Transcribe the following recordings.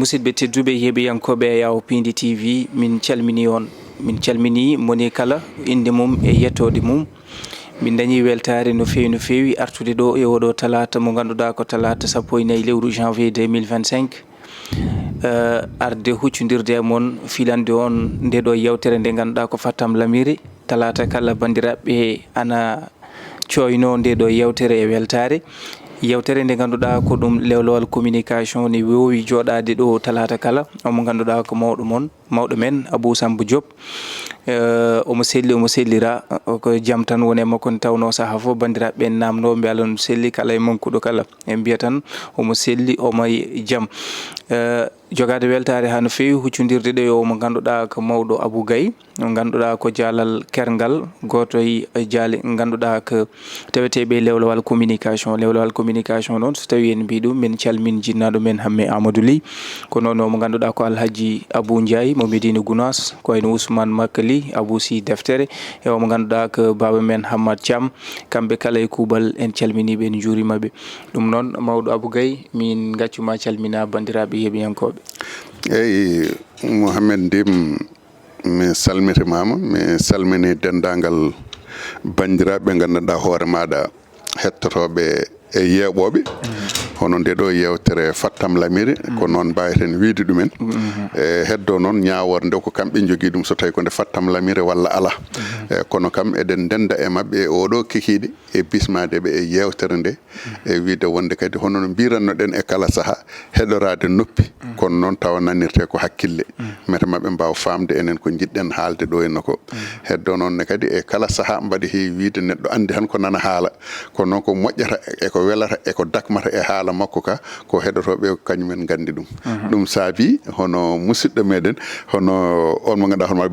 musidɓe tedduɓe heeɓiyankoɓe Yawo Pindi TV min calmini on min calmini moni kala inde mum e yettode mum min dañi weltare no fewi artude ɗo e oɗo talata mo ganduɗa ko talata 14 lewru janvier 2025 arde huccodirde e moon filande on nde ɗo yewtere nde ganduɗa ko Fattam Lamire talata kala bandiraɓe ana coyno nde ɗo yewtere e weltare yewtere nde ganduɗa ko ɗum lewlowal communication ne wowi joɗade ɗo talata kala omo ganduɗa ko mawɗo men Abou Samba Diop omo sellira ko jaam tan woni e makko ne tawno saaha fof bandiraɓe namno mbi Allah no selli kala e mankuɗo kala en mbiya tan omo selli omo jaam jogade weltare ha no fewi huccodirde ɗo e omo ganduɗa ko mawɗo Abou Gaye mo ganduɗa ko jaalal kergal goto e jaale ganduɗa ko taweteɓe lewlowal communication noon so tawi en mbi ɗum min calmin jinnaɗo men Hamme Amadou Ly ko noon mo ganduɗa ko Alhaji Abou Ndiaye mo Medina Gounass ko wayno Ousmane Makali Abou Sy Deftere e omo ganduɗa ko baba men Hammad Thiam kamɓe kala e kuuɓal en calminiɓe en juurimaɓe ɗum noon mawɗo Abou Gaye min gaccuma calmina bandiraɓe heeɓiyankoɓe. eyyi Mouhamed Ndim mi salmitimama mi salmini dendagal bandiraɓe ɓe ganduɗa hoore maɗa hettotoɓe e yeeɓoɓe hono nde ɗo yewtere Fattam Lamire ko noon mbaweten wiide ɗumen e heddo noon ñaworde nde ko kamɓe jogui ɗum so tawi ko nde Fattam Lamire walla ala kono kam eɗen denda e mabɓe e oɗo kikiɗe e bismadeɓe e yewtere nde e wiide wonde kadi hono no mbirannoɗen e kala saaha heɗorade noppi kono noon tawa nanirte ko hakkille mete mabɓe mbawa famde enen ko jiɗɗen haalde ɗo henna ko heddo noon ne kadi e kala saaha mbaɗi heewi wiide neɗɗo andi tan ko nana haala kono noon ko moƴƴata eko welata eko dakmata e haala makko ka ko heɗotoɓe kañumen gandi ɗum ɗum saabi hono musidɗo meɗen hono on mo ganduɗa hoorema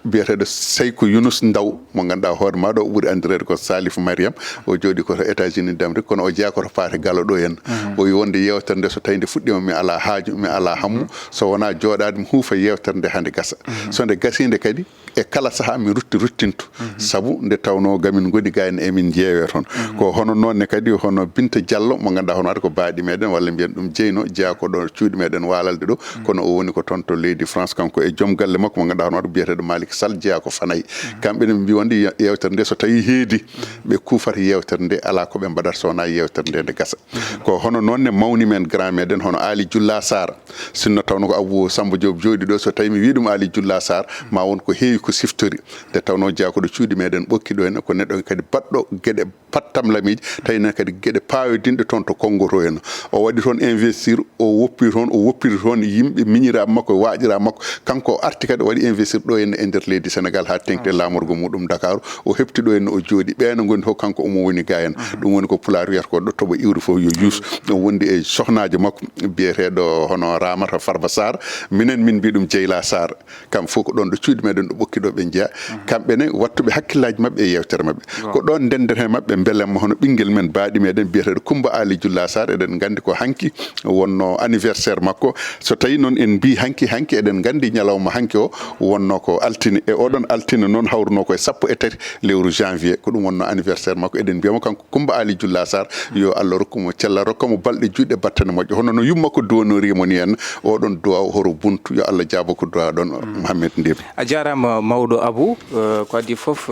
biyeteɗo Seykou Younous Ndaw mo ganduɗa hoore maɗo o ɓuuri andirede ko Salif Mariame o jooɗi koto États-Unis d'Amérique kono o jeeya koto faate Gallo ɗo henna o wi wonde yewtere nde so tawi nde fuɗɗima mi ala haaju mi ala hammu so wona joɗade mi huufa yewtere nde hande gasa so nde gasinde kadi e kala saaha mi ruttinto saabu nde tawno gamin goni ga en emin jeewe toon ko hono nonne kadi hono Binta Diallo mo ganduɗa hono waɗa ko baaɗi meɗen walla mbiyen ɗum Jeyno jeeya ko ɗo cuuɗi meɗen waalalde ɗo kono o woni ko toon to leydi France kanko e joom galle makko mo ganduɗa hono waɗa biyeteɗo Malick Sall jeeya ko Fanayi kamɓe ne mbi wonde yewtere nde so tawi heedi ɓe kuufata yewtere nde ala koɓe mbaɗata so wona yewtere nde nde gasa ko hono noonne mawni men grand meɗen hono Ali Dioula Sarr sinno tawno ko Abou Samba Diop jooɗi ɗo so tawi mi wi ɗum Ali Dioula Sarr ma won ko heewi ko siftori nde tawno jeeya koɗo cuuɗi meɗen ɓokki ɗo henna ko neɗɗo kadi baɗɗo gueɗe Fattam Lamiji tawi noon kadi gueɗe pawodinɗe toon to Congo to henna o waɗi toon investir o woppiri toon yimɓe miñiraɓe makko e waƴiraɓe makko kanko o arti kadi o waɗi investir ɗo henna e nder leydi Sénégal ha tengti lamorgo muɗum Dakar o hepti ɗo henna o jooɗi ɓeeno goni fof kanko omo woni ga hen ɗum woni ko Pulaar wiyata ko ɗo toɓo iwri fof yo yuus ɗum wondi e sohnajo makko biyeteɗo hono Ramata Farba Sarr minen min mbi ɗum Djeyla Sarr kamɓe fof ko ɗon ɗo cuuɗi meɗen ɗo ɓokki ɗo ɓe jeeya kamɓene wattuɓe hakkillaji mabɓe e yewtere mabɓe ko ɗon ndendete mabɓe beelemma hono ɓinguel men baaɗi meɗen biyeteɗo Coumba Ali Dioula Sarr eɗen gandi ko hanki wonno anniversaire makko so tawi noon en mbi hanki eɗen gandi ñalawma hanki o wonno ko altine e oɗon altine noon hawruno koye 13 lewru janvier ko ɗum wonno anniversaire makko eɗen mbiyamo kanko Coumba Ali Dioula Sarr yo Allah rokkumo cella rokkamo balɗe juɗɗe battane moƴƴo hono no yummakko duwanorimo ni henna oɗon duwaw horo buntu yo Allah jaabo ko duwa ɗon Mouhamed Ndim a jarama mawɗo Abou ko addi foof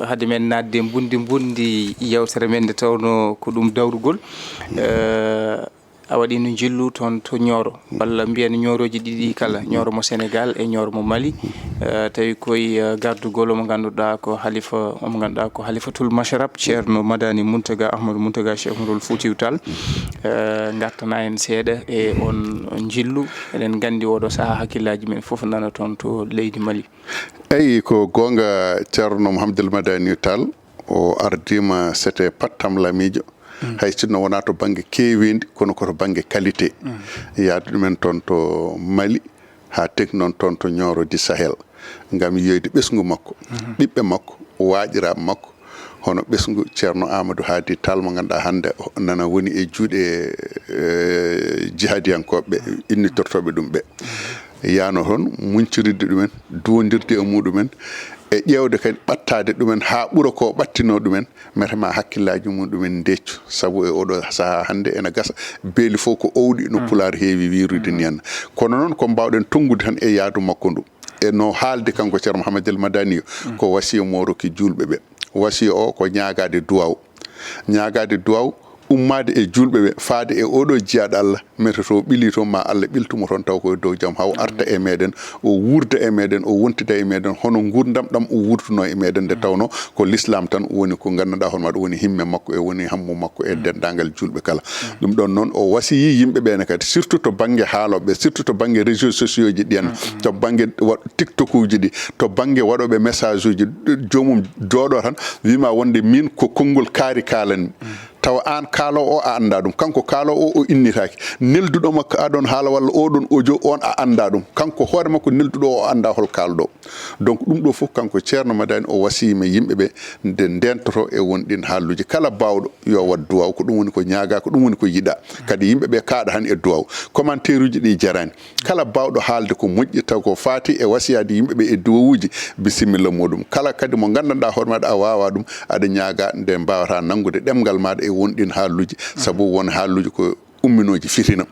haade men nadde bundi yewtere men nde tawno ko ɗum dawrugol a waɗi no jillu toon to Nioro walla mbiyen ñoroji ɗiɗi kala Nioro mo Sénégal e Nioro mo Mali tawi koye gardugol omo ganduɗa ko Halifatul Masharab ceerno Madani Mountaga Ahmadou Mountaga Cheikh Oumar Foutiyou Tall gartana en seeɗa e on jillu eɗen gandi oɗo saaha hakkillaji men foof nana toon to leydi Mali eyyi ko gonga ceerno Mouhamadoul Madani Tall o ardima c'était Fattam Lamijo hay sinno wona to banggue keewindi kono koto banggue qualité yaade ɗumen toon to Mali ha tek noon toon to Nioro du Sahel ngam yiyoyde ɓesgu makko ɓiɓɓe makko waƴiraɓe makko hono ɓesgu ceerno Amadou Hadi Tall mo ganduɗa hande nana woni e juuɗe jihadiyankoɓe innitortoɓe ɗum ɓe yano toon muñciridde ɗumen duwodirde e muɗumen e ƴewde kadi ɓattade ɗumen ha ɓuura ko ɓattino ɗumen metema hakkillaji mum ɗumen deccu sabu e oɗo saaha hande ene gasa beeli fof ko owɗi no pular heewi wirude ni henna kono noon ko mbawɗen tongude tan e yaadu makko ndu e no haalde kanko ceerno Mouhamadoul Madani ko wasiya mo rokki julɓe ɓe wasiya o ko ñaagade duwaw ummade e julɓe ɓe faade e oɗo jiyaɗo Allah metoto ɓili to ma Allah ɓiltumo toon taw koye dow jaam haw arta e meɗen o wurda e meɗen o wontida e meɗen hono gurdam ɗam o wurtuno e meɗen nde tawno ko l'islam tan woni ko ganduɗa hono maɗa woni himme makko e woni hammu makko e dendagal julɓe kala ɗum ɗon noon o wasiyi yimɓe ɓene kadi surtout to banggue haaloɓe surtout to banggue réseaux sociaux ji ɗi en to banggue tiktok uji ɗi to banggue waɗoɓe message uji jomum jooɗo tan wima wonde min ko konngol kaari kalanmi tawa an kaalowo o a anda ɗum kanko kaalowo o innitaki nelduɗo makko aɗon haala walla oɗon audio on a anda ɗum kanko hoore makko nelduɗo o anda hol kalɗo donc ɗum ɗo foof kanko ceerno Madani o wasiyima yimɓeɓe nde ndentoto e wonɗin haalluji kala bawɗo yo wat duwaw ko ɗum woni ko ñaaga ko ɗum woni ko yiɗa kadi yimɓeɓe kaaɗa han e duwaw commentaire uji ɗi jarani kala bawɗo haalde ko moƴƴi taw ko faati e wasiyade yimɓeɓe e duwawuji bisimilla muɗum kala kadi mo gandanɗa hoore maɗa a wawa ɗum aɗa ñaaga nde mbawata nanggude ɗemgal maɗa e wonɗin haalluji sabu won haalluji ko umminoji fitina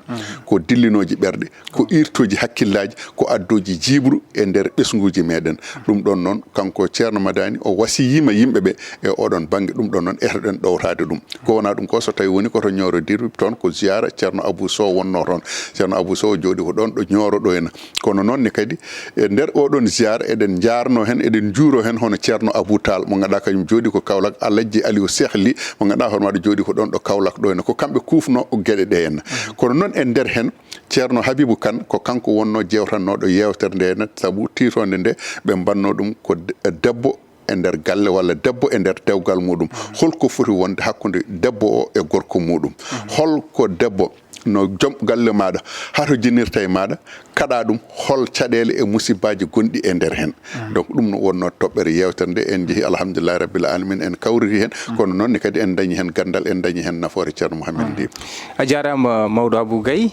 ko dillinoji ɓerɗe ko irtoji hakkillaji ko addoji jibru e nder ɓesguji meɗen ɗum ɗon noon kanko ceerno Madani o wasiyima yimɓeɓe e oɗon banggue ɗum ɗon noon etoɗen ɗowtade ɗum ko wona ɗum ko so tawi woni koto ñorodirɓe toon ko ziyara ceerno Abou Sow wonno toon ceerno Abou Sow jooɗi ko ɗon ɗo ñoro ɗo henna kono noon ne kadi e nder oɗon ziyara eɗen jarno hen eɗen juuro hen hono ceerno Abou Tall mo ganduɗa kañum jooɗi ko Kaolack Alhaji Aliou Cheikh Ly mo ganduɗa hono maɗa jooɗi ko ɗon ɗo Kaolack ɗo henna ko kamɓe kufno gueɗe ɗe henna kono noon e nder hen ceerno Habibou Kane ko kanko wonno jewtannoɗo yewtere nde henna saabu titonde nde ɓe mbanno ɗum ko debbo e nder galle walla debbo e nder dewgal muɗum holko foti wonde hakkude debbo o e gorko muɗum holko debbo no joom galle maɗa hato jinirta e maɗa kaɗa ɗum hol caɗele e musibaji gonɗi e nder hen donc ɗum no wonno toɓɓere yewtere nde en jeehi alhamdulillahi rabbil alamin en kawriti hen kono noon kadi en dañi hen gandal en dañi hen nafoore ceerno Mouhamed Ndim a jarama mawɗo Abou Gaye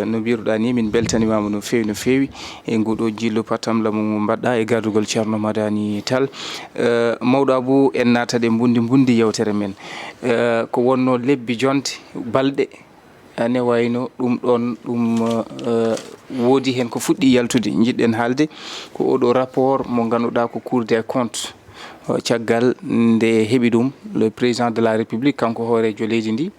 no mbiruɗa ni min beltanimama no fewi e nguɗo jillu patam lamu mo mbaɗɗa e gardugol ceerno Madani Tall mawɗo Abou en nata ɗe bundi yewtere men ko wonno lebbi jonte balɗe ane wayno ɗum ɗon ɗum woodi hen ko fuɗɗi yaltude jiɗɗen haalde ko oɗo rapport mo ganduɗa ko Cour des comptes caggal nde heɓi ɗum le président de la république kanko hoorejo leydi ndi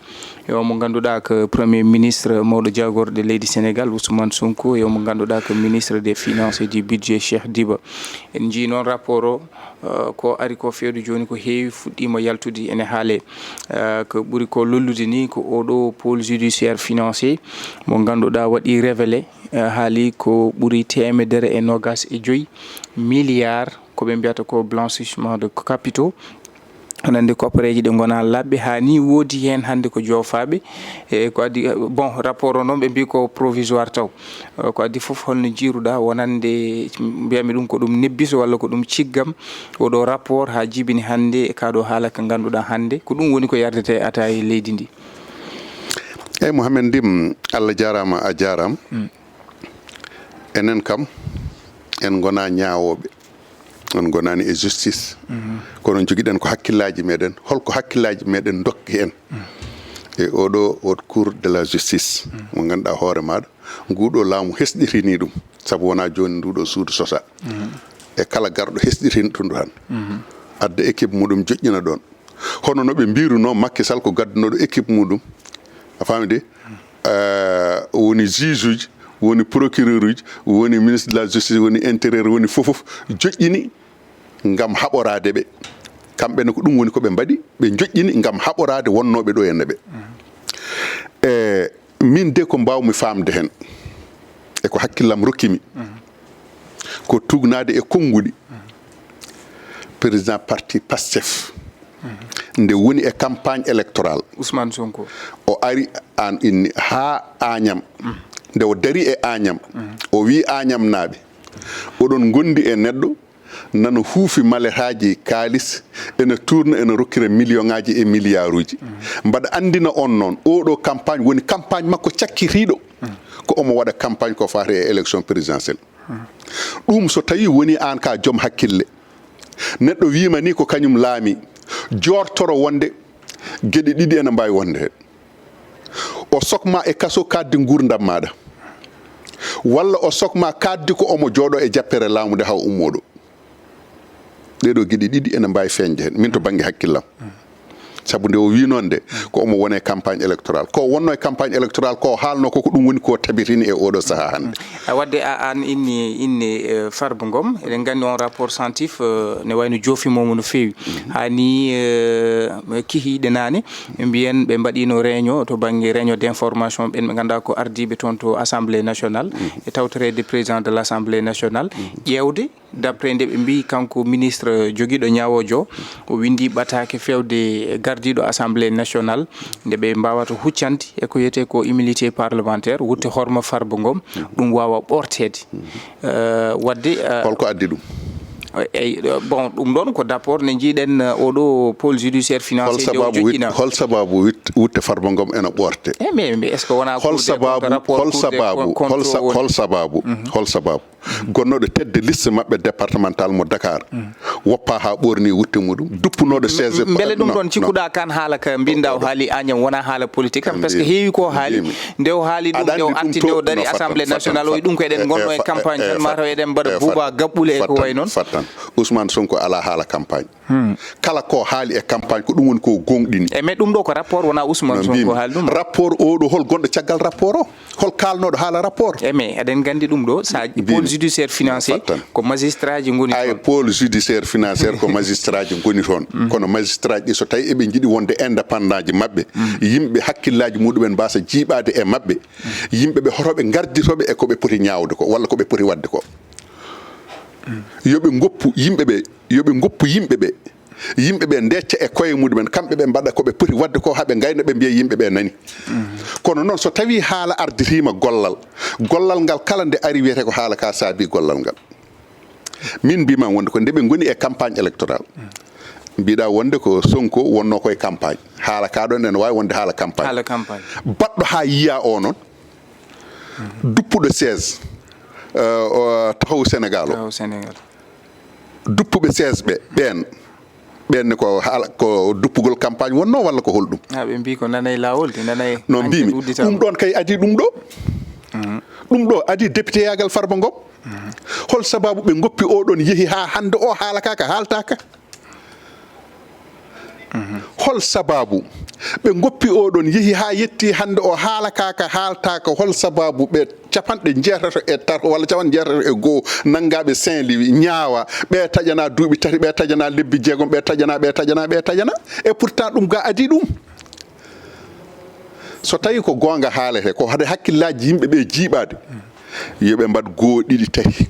yo mo ganduɗa ko premier ministre mawɗo jagorɗo leydi Sénégal Ousmane Sonko yo mo ganduɗa ko ministre des finances et du budget Cheikh Diba en jii noon rapport o ko ari ko fewde joni ko heewi fuɗɗima yaltude ene haale ko ɓuuri ko lollude ni ko oɗo pôle judiciaire financier mo ganduɗa waɗi révélé haali ko ɓuuri 125 milliards ko ɓe mbiyata ko blanchissement de capitaux onande koppareji ɗe gona labɓe hani woodi hen hande ko jofaɓe e ko addi bon rapport o noon ɓe mbi ko provisoire taw ko addi foof holno jiruɗa wonande mbiyami ɗum ko ɗum nebbiso walla ko ɗum ciggam oɗo rapport ha jibini hande e kaɗo haala ko ganduɗa hande ko ɗum woni ko yardete ata e leydi ndi eyyi Mouhamed Ndim Allah jarama a jarama enen kam en gona ñawoɓe on gonani e justice kono joguiɗen ko hakkillaji meɗen holko hakkillaji meɗen dokki en e oɗo haute cour de la justice mo ganduɗa hoore maɗa nguɗo laamu hesɗitini ɗum saabu wona joni nduɗo suudu sosa e kala garɗo hesɗitini ɗum han adda équipe muɗum joƴƴina ɗon hono noɓe mbiruno Macky Sall ko gaddunoɗo équipe muɗum a faami de woni juge uji woni procureur uji woni ministre de la justice woni intérieur woni fofof joƴƴini ngam haɓorade ɓe kamɓene ko ɗum woni koɓe mbaɗi ɓe joƴƴini ngam haɓorade wonnoɓe ɗo henne ɓe e min de ko mbawmi famde hen e ko hakkillam rokkimi ko tugnade e konguɗi président parti Pastef nde woni e campagne électorale Ousmane Sonko o ari an inni ha Agnam nde o dari e Agnam o wi Agnam naaɓe oɗon gondi e neɗɗo nana huufi maletaji kalis ene tourne ene rokkira million ngaji e milliard uji mbaɗa andina on noon oɗo campagne woni campagne makko cakkitiɗo ko omo waɗa campagne ko fate e élection présidentielle ɗum so tawi woni an ka joom hakkille neɗɗo wiima ni ko kañum laami jortoro wonde geɗe ɗiɗi ene mbawi wonde hen o sokma e kaso kaddi gurdam maɗa walla o sokma kaddi ko omo jooɗo e jappere laamu nde haw ummoɗo ɗeɗo gueɗe ɗiɗi ene mbawi feñde hen min to banggue hakkillam saabu nde o wi noon de ko omo wone campagne électoral ko wonno e campagne électoral ko haalno koko ɗum woni ko tabitini e oɗo saaha hannde wadde an inni Farba Ngom eɗen gandi on rapport scientif ne wayno joofimomo no feewi hani kihiɗe nane mbiyen ɓe mbaɗino réunion to banggue réunion d' information ɓen ɓe ganduɗa ko ardiɓe toon to assemblée nationale e tawtorede président de l' assemblée nationale ƴewde d' après nde ɓe mbi kanko ministre joguiɗo ñawojo o windi ɓatake fewde gardiɗo assemblée nationale nde ɓe mbawata huccande e ko wiyete ko immunité parlementaire wutte horma Farba Ngom ɗum wawa ɓortede wadde holko addi ɗum eyyi bon ɗum ɗon ko d' apport ne jiiɗen oɗo pôle judiciaire financier hol sababu wutte Farba Ngom ene ɓorte mais est ce que wona hol sababu gonnoɗo tedde liste mabɓe départemental mo Dakar woppa ha ɓorni wutte muɗum duppunoɗo siège beele ɗum ɗon cikkuɗa kan haala ka mbinda o haali Agnam wona haala politique kam par ce que heewi ko haali nde o haali ɗum nde o arti nde o daari assemblée nationale o ɗum ko eɗen gonno e campagne tan mataw eɗen mbaɗa buuba gaɓɓule e ko way noon fattan Ousmane Sonko ala haala campagne kala ko haali e campagne ko ɗum woni ko gonɗini e mais ɗum ɗo ko rapport wona Ousmane Sonko haali ɗum rapport oɗo hol gonɗo caggal rapport o hol kalnoɗo haala rapport e mais eɗen gandi ɗum ɗo sa pôle judiciaire financier ko magistrat ji goni ay pôle judiciaire financiére ko magistrat ji goni toon kono magistrat ji so tawi eɓe jiiɗi wonde indépendant ji mabɓe yimɓe hakkillaji muɗumen mbasa jiiɓade e mabɓe yimɓeɓe hotoɓe garditoɓe e koɓe poti ñawde ko walla koɓe poti wadde ko yoɓe goppu yimɓeɓe ndecca e koye muɗumen kamɓe ɓe mbaɗa koɓe poti wadde ko haɓe gayna ɓe mbiya yimɓeɓe nani kono noon so tawi haala arditima gollal ngal kala nde ari wiyete ko haala ka saabi gollal ngal min mbima wonde ko nde ɓe goni e campagne électoral mbiɗa wonde ko Sonko wonno koye campagne haala ka ɗon ene wawi wonde haala campagne baɗɗo ha yiya o noon duppuɗo 16 taw Sénégal o duppuɓe 16 ɓenne ko duppugol campagne wonno walla ko holɗum ɓe mbi ko nanay lawol de nanay no mbimi ɗum ɗon kay adi ɗum ɗo adi député yagal Farba Ngom hol sababu ɓe goppi oɗon yeehi ha hande o haala ka haaltaka hol sababu ɓe goppi oɗon yeehi ha yetti hande o haala ka haaltaka hol sababu ɓe capanɗe jeetato e tato walla capanɗe jeetato e goho nanggaɓe Saint-Louis ñaawa ɓe taƴana duuɓi tati ɓe taƴana lebbi jeegom ɓe taƴana et pourtant ɗum ga adi ɗum so tawi ko gonga haalete ko hade hakkillaji yimɓeɓe jiiɓade yoɓe mbad goho ɗiɗi tati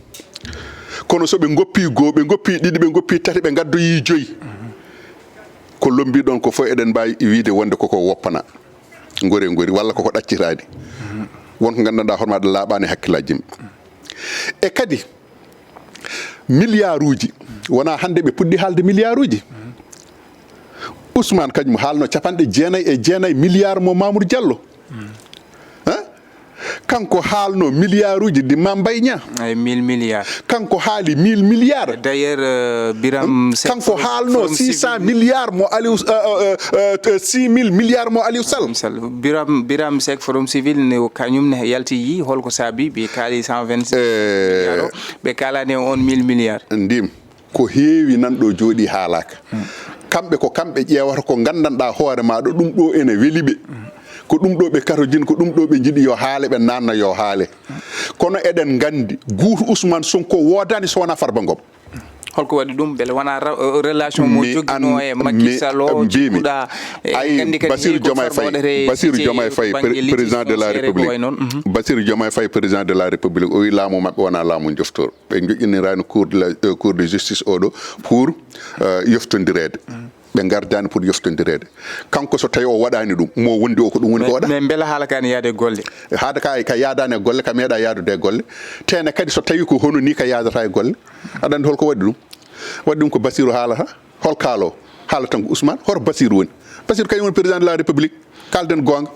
kono so ɓe goppi goho ɓe goppi ɗiɗi ɓe goppi tati ɓe gaddoyi joyyi ko lombiɗon ko fof eɗen mbawi wiide wonde koko woppana gori walla koko ɗaccitadi wonko gandanɗa hooremaɗa laaɓani hakkillaji yimɓe e kadi milliard uji wona hande ɓe puɗɗi haalde milliard uji Ousmane kañum haalno capanɗe jeenayyi milliard mo Mamoudou Diallo kanko haalno milliard uji di Mame Mbaye Niang ay 1000 milliards kanko haali 1000 milliards d'ailleurs Biram kanko haalno 600 milliards mo Aliou 6000 milliards mo Aliou Sall Biram Seck forum civil ne kañum ne yalti yi holko saabi ɓe kaali 126 milliards ɓe kalani on 1000 milliards ndim ko heewi nanɗo jooɗi haalaka kamɓe ko kamɓe ƴeewata ko gandanɗa hoore maɗa ɗum ɗo ene weliɓe ko ɗum ɗo ɓe katojini ko ɗum ɗo ɓe jiiɗi yo haale ɓe nanna yo haale kono eɗen gandi guutu Ousmane Sonko wodani so wona Farba Ngom holko waɗi ɗum beele wona relation mo joguino e Macky Sall o cikkuɗa ay Bassirou Diomaye Faye président de la République Bassirou Diomaye Faye président de la République o wi laamu mabɓe wona laamu joftor ɓe joƴƴinirani cour de justice oɗo pour yoftodirede ɓe gardani pour yoftodirede kanko so tawi o waɗani ɗum mo wondi o ko ɗum woni ko waɗa mais beela haala kane yaade golle haada ka yaadani e golle ka meeɗa yaadude e golle tene kadi so tawi ko hono ni ka yaadata e golle aɗa andi holko waɗi ɗum ko Bassirou haalata hol kaalo haala tan ko Ousmane hor Basir woni Basir kañum woni président de la république kalden gonga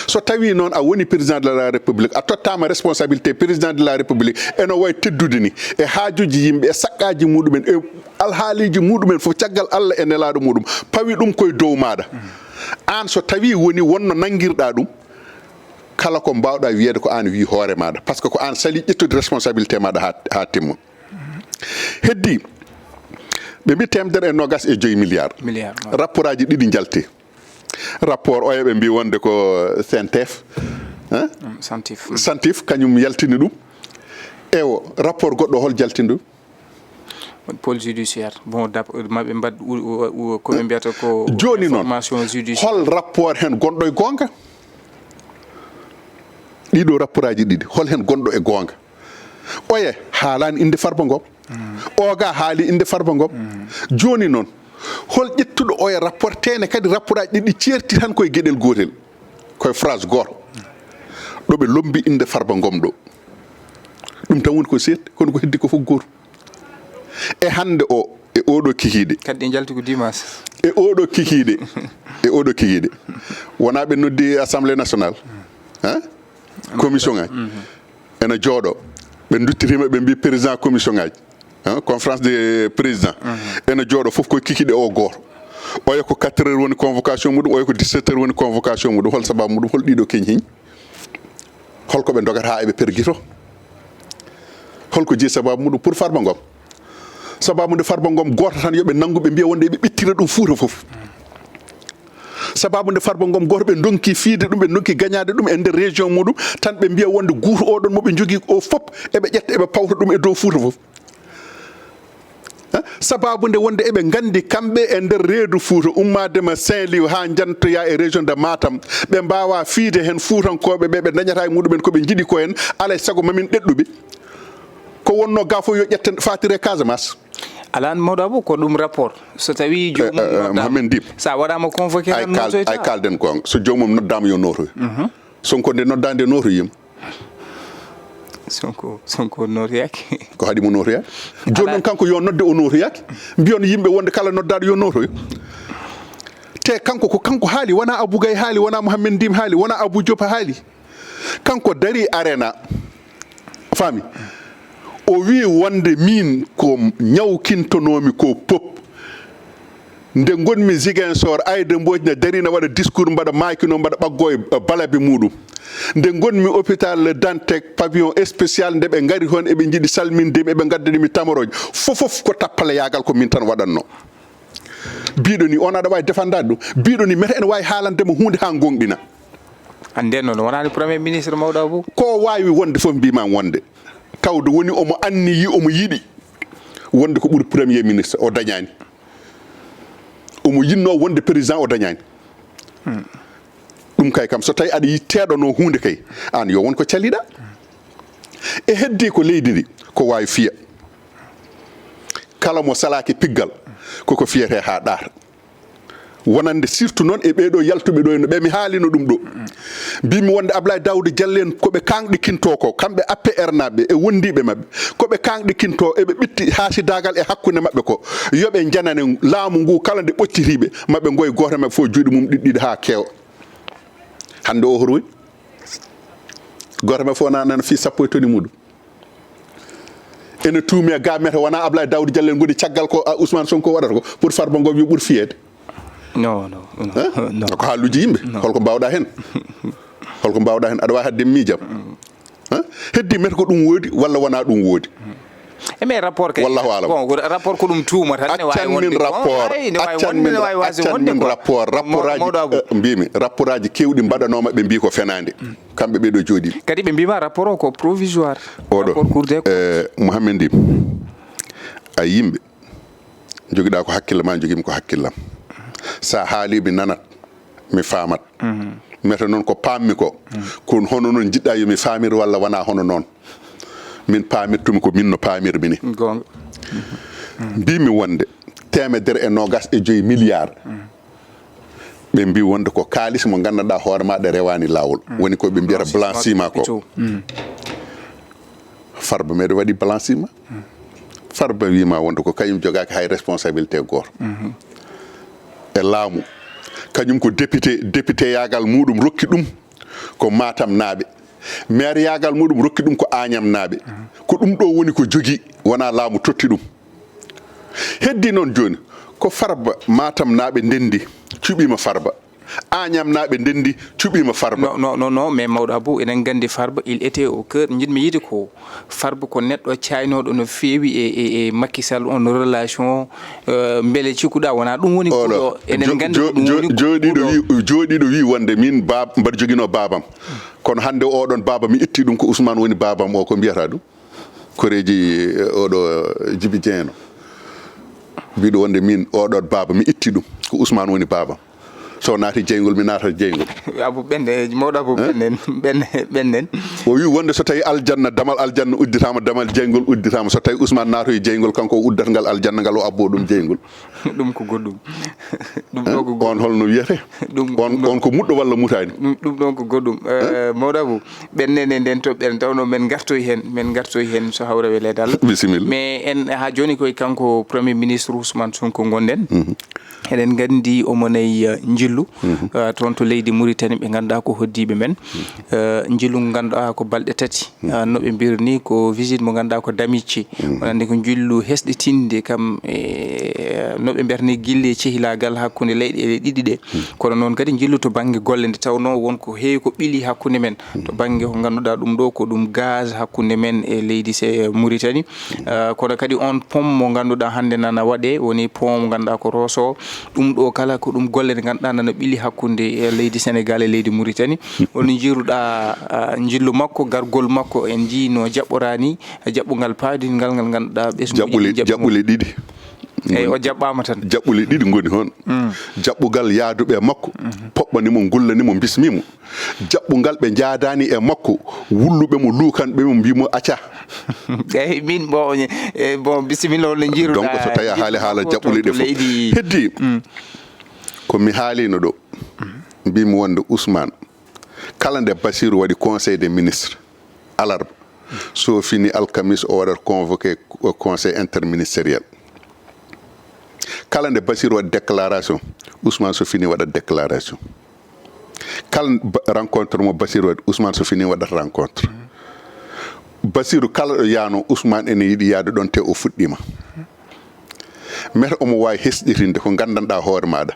so tawi noon a woni président de la république a tottama responsabilité président de la république eno wawi teddude ni e haajuji yimɓe e saqqaji muɗumen e alhaaliji muɗumen fof caggal Allah e nelaɗo muɗum pawi ɗum koye dow maɗa an so tawi woni wonno nanguirɗa ɗum kala ko mbawɗa wiyede ko an wi hoore maɗa par ce que ko an sali ƴettude responsabilité maɗa ha timmo heddi ɓe mbi 125 milliards rapport aji ɗiɗi jalti rapport oya ɓe mbi wonde ko CNTF Santif kañum yaltini ɗum ewo rapport goɗɗo hol jaltini ɗum pôle judiciaire bon maɓe mbad koɓe mbiyata ko joni noon information judiciaire hol rapport hen gonɗo e gonga ɗiɗo rapport aji ɗiɗi hol hen gonɗo e gonga oye haalani inde Farba Ngom oga haali inde Farba Ngom joni noon hol ƴettuɗo oya rapport tene kadi rapport aji ɗiɗi certi tan koye gueɗel gotel koye phrase goto ɗo ɓe lombi inde Farba Ngom ɗo ɗum tan woni ko seeɗa kono ko heddi ko fof goto e hande o e oɗo kikiɗe kadi ɗi jalti ko dimanche e oɗo kikiɗe wona ɓe noddi assemblée nationale commission ngaji ene jooɗo ɓe duttitima ɓe mbi président commission ngaji conférence des présidents ene jooɗo fof koye kikiɗe o goto oya ko 4 heures woni convocation muɗum oya ko 17 heures woni convocation muɗum hol sababu muɗum hol ɗiɗo keñi hiñ holko ɓe dogata ha eɓe perguito holko jeeyi sababu muɗum pour Farba Ngom sababu nde Farba Ngom goto tan yoɓe nanggu ɓe mbiya wonde ɓe ɓittira ɗum Fouta foof sababu nde Farba Ngom goto ɓe donki fiide ɗum ɓe donki gagnade ɗum e nder région muɗum tan ɓe mbiya wonde guuto oɗon moɓe jogui o fop eɓe ƴetta eɓe pawta ɗum e dow Fouta foof sababu nde wonde eɓe gandi kamɓe e nder reedu Fouta ummadema Saint-Louis ha jantoya e région de Matam ɓe mbawa fiide hen Foutankoɓe ɓe dañata e muɗumen koɓe jiiɗi ko hen alay saago mamin ɗeɗɗuɓe ko wonno ga fof yo ƴetten fatire Casamance alan mawɗo abou ko ɗum rapport so tawi jomum Mohamed Dim sa waɗama convoqué tan notoyta ay kalden gonga so jomum noddama yo notoy Sonko nde nodda nde notoyima Sonko notoyaki ko haɗimo notoyaki joni noon kanko yo nodde o notoyaki mbiyon yimɓe wonde kala noddaɗo yo notoyo te kanko ko kanko haali wona Abou Gaye haali wona Mohamed Ndim haali wona Abou Diop haali kanko dari arena faami o wi wonde min ko ñawkintonomi ko pop nde gonmi Ziguinchor Aïda Mbodj ne darina waɗa discours mbaɗa makino mbaɗa ɓaggo e balabe muɗum nde gonmi hôpital Le Dantec pavillon spécial nde ɓe gari toon eɓe jiiɗi salmindemi eɓe gaddanimi tamoroje fofof ko tappale yagal ko min tan waɗanno biɗo ni on aɗa wawi défendade ɗum biɗo ni mete ene wawi haalandema hunde ha gonɗina ande noon wonani premier ministre mawɗo abou ko wawi wonde foof mbima wonde tawde woni omo anniyi omo yiɗi wonde ko ɓuuri premier ministre o dañani omo yinno wonde président o dañani ɗum kay kam so tawi aɗa teɗono hunde kay an yo won ko caliɗa e heddi ko leydi ndi ko wawi fiya kala mo salaki piggal koko fiyete ha ɗaata wonande surtout noon e ɓeɗo yaltuɓe ɗo no ɓe mi haalino ɗum ɗo mbimi wonde Ablaye Daouda Diallo en koɓe kanɗikinto ko kamɓe APR naɓe e wondiɓe mabɓe koɓe kanɗikinto eɓe ɓitti haasidagal e hakkude mabɓe ko yoɓe janane laamu ngu kala nde ɓoccitiɓe mabɓe goye goto mabɓe fof juuɗe mum ɗiɗɗiɗi ha keewa hande o horoy goto mabɓe fof nana fi sappo e toni muɗum ene tuumi ga mete wona Ablaye Daouda Diallo en goni caggal ko Ousmane Sonko waɗata ko pour Farba Ngom yo ɓuuri fiyede non ko haaluji yimɓe holko mbawɗa hen aɗa wawi hadde miijam heddi mete ko ɗum woodi walla wona ɗum woodi mais rapport kay wallahu alam bon rapport ko ɗum tuuma tan ne wawi wonde mbimi rapport aji kewɗi mbaɗanoma ɓe mbi ko fenade kamɓe ɓeɗo jooɗi kadi ɓe mbima rapport o ko provisoire oɗo Mohamed Ndim a yimɓe joguiɗa ko hakkille ma joguimi ko hakkillam sa haali mi nanat mi famat mete noon ko pammi ko kon hono noon jiɗɗa yomi famir walla wona hono noon min pamirtumi ko min no pamirmi ni mbimi wonde 125 milliards ɓe mbi wonde ko kalis mo gandanɗa hoore maɗa rewani lawol woni koɓe mbiyata blanchiment ko Farba meɗe waɗi blanchiment Farba wima wonde ko kañum jogaki hay responsabilité goto laamu kañum ko député yagal muɗum rokki ɗum ko Matam naaɓe maire yagal muɗum rokki ɗum ko Agnam naaɓe ko ɗum ɗo woni ko jogii wona laamu totti ɗum heddi noon joni ko Farba Matam naaɓe ndendi cuɓima Farba Agnam naaɓe ndendi cuɓima Farba non mais mawɗo Abou enen gandi Farba il était au cœur jiɗmi yiide ko Farba ko neɗɗo caynoɗo no feewi e Macky Sall on relation beele cikkuɗa wona ɗum woni ɗo enen gandi jooɗiɗo wi wonde min mbaɗa joguino babam kono hande oɗon baba mi itti ɗum ko Ousmane woni babam o ko mbiyata ɗum koreji oɗo Djiby Dieng mbiɗo wonde min oɗon baba mi itti ɗum ko Ousmane woni babam so naati jeygol mi naata jeygol Abou ɓenne mawɗo Abou ɓennen o wi wonde so tawi aljanna damal aljanna udditama damal jeygol udditama so tawi Ousmane naatoyi jeygol kanko o uddat ngal aljanna ngal o abbo ɗum jeygol ɗum ko goɗɗum ɗum ɗo ko goɗɗum on holno wiyete on ko muɗɗo walla mutani ɗum ɗon ko goɗɗum mawɗo Abou ɓennene nden toɓɓere tawno men gartoy hen so hawre welede Allah bisimilla mais en ha joni koye kanko premier ministre Ousmane Sonko gonɗen eɗen gandi omonay jillu toon to leydi Mauritanie ɓe ganduɗa ko hoddiɓe men jillu ngo ganduɗa ko balɗe tati noɓe mbirni ko visite mo ganduɗa ko damicce wonande ko jillu hesɗitinde kam noɓe mbiyatani guille cehilagal hakkude leyɗele ɗiɗi ɗe kono noon kadi jillu to banggue golle nde tawno wonko heewi ko ɓiili hakkude men to banggue ko ganduɗa ɗum ɗo ko ɗum gaz hakkude men e leydi Mauritanie kono kadi on pom mo ganduɗa hande nana waɗe woni pom mo ganduɗa ko Rosso ɗum ɗo kala ko ɗum golle nde ganduɗa nana ɓiili hakkude e leydi Sénégal e leydi Mauritanie woni jiruɗa jillu makko gargol makko en jii no jaɓɓorani jaɓɓugal paadingal ngal ganduɗa ɓesgu jaɓɓule ɗiɗi eyyi o jaɓɓama tan jaɓɓule ɗiɗi goni toon jaɓɓugal yaaduɓe makko poɓɓanimo gullanimo bismimo jaɓɓugal ɓe jaadani e makko wulluɓe mo luukanɓe mo mbimo acca eyyi min bon bisimilla on no jiruɗa donc so tawi a haala jaɓɓule ɗe fof heddi komi haalino ɗo mbimi wonde Ousmane kala nde Bassirou waɗi conseil des ministres alarba so fini alkamis o waɗat convoqué conseil interministériel kala nde Bassirou waɗi déclaration Ousmane so fini waɗat déclaration kala rencontre mo Bassirou waɗi Ousmane so fini waɗat rencontre Bassirou kala ɗo yaano Ousmane ene yiɗi yaade ɗon te o fuɗɗima mete omo wawi hesɗitinde ko gandanɗa hoore maɗa